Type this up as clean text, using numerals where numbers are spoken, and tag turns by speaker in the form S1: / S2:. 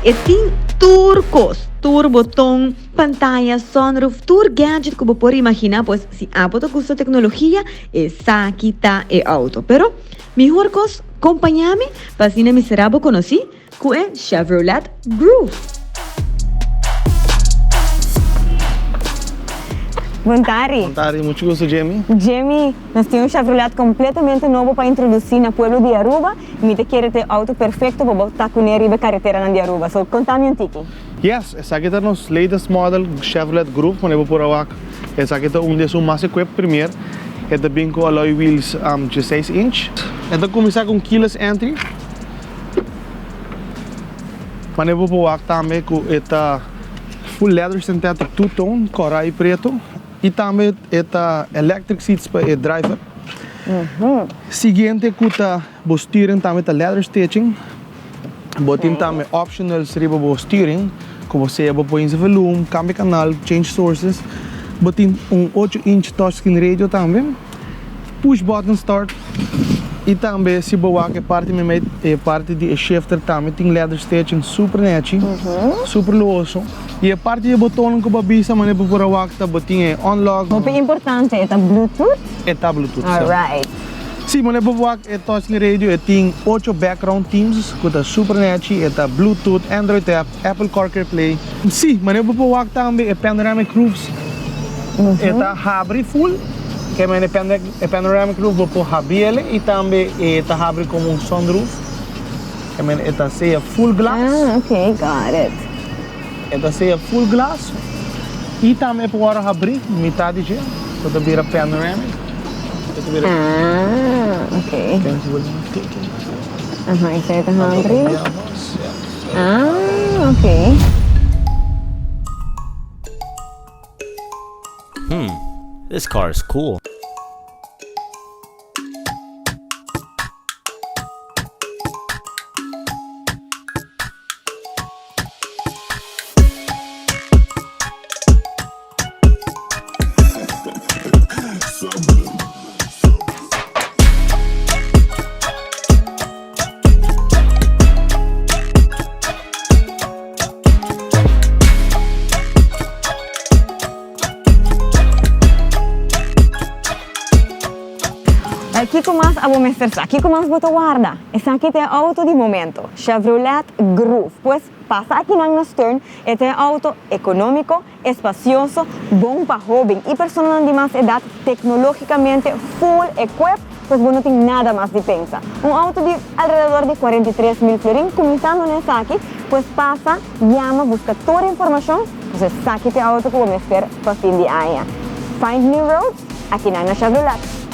S1: E tem turcos, tur botão, pantalla, sunroof, tur gadget que você pode imaginar, pois se a bota custa tecnologia, essa aqui tá é auto. Pero, melhor coisa, acompanha-me, para assim miserável conheci, que é Chevrolet Groove.
S2: Bom tarde.
S3: Bom tarde, muito gosto, Jamie.
S2: Jamie, nós temos um Chevrolet completamente novo para introduzir no pueblo de Aruba e me quer ter auto perfeito para botar com ele na carretera de Aruba. So, conta-me um tiki.
S3: Yes, essa aqui é nosso latest model Chevrolet Groove, quando eu vou por a essa aqui é dos mais equipados primeiro. É também com alloy wheels 16 inch. É da começar com keyless entry. Quando eu vou por a também com esta full leather synthetic two-tone, coral preto. E também esta electric seats para o driver. Seguinte, com o steering também está leather stitching. Botin também optional riba o steering, como você pode pôr volume, cambio canal, change sources. Botin 8-inch touchscreen radio também. Push button start. E também se boa que parte de shifter também tem leather stitching super net, super luxo. E a parte de botão que babisa mané por a wakta botin é unlock.
S2: O que é importante é Bluetooth?
S3: É Bluetooth.
S2: Alright.
S3: Sim, mané por wak é touchscreen radio, tem 8 background themes, que tá super net, é Bluetooth, Android app, Apple CarPlay. Sim, mané por wak também é panoramic roofs. É abre full. Que é panoramic roof por abrir e também está abre como sunroof. Que está seja full glass.
S2: Ah, ok, got it.
S3: Está seja full glass. E também pode abrir metade de para virar panoramic.
S2: Ah, ok. Isso aí está abrir. Ah, ok.
S4: This car is cool.
S2: Aqui começa a mostrar, aqui começa a guarda. Esse aqui é auto de momento, Chevrolet Groove. Pois passa aqui na stern, é auto econômico, espacioso, bom para jovem e pessoas de mais idade, tecnologicamente full equipped, pois não tem nada mais de pensar. Auto de alrededor de 43 mil florins, começando nesse aqui, pois passa, chama, busca toda a informação, pois esse aqui é auto que vamos ter para fim de ano. Find new roads aqui na Chevrolet.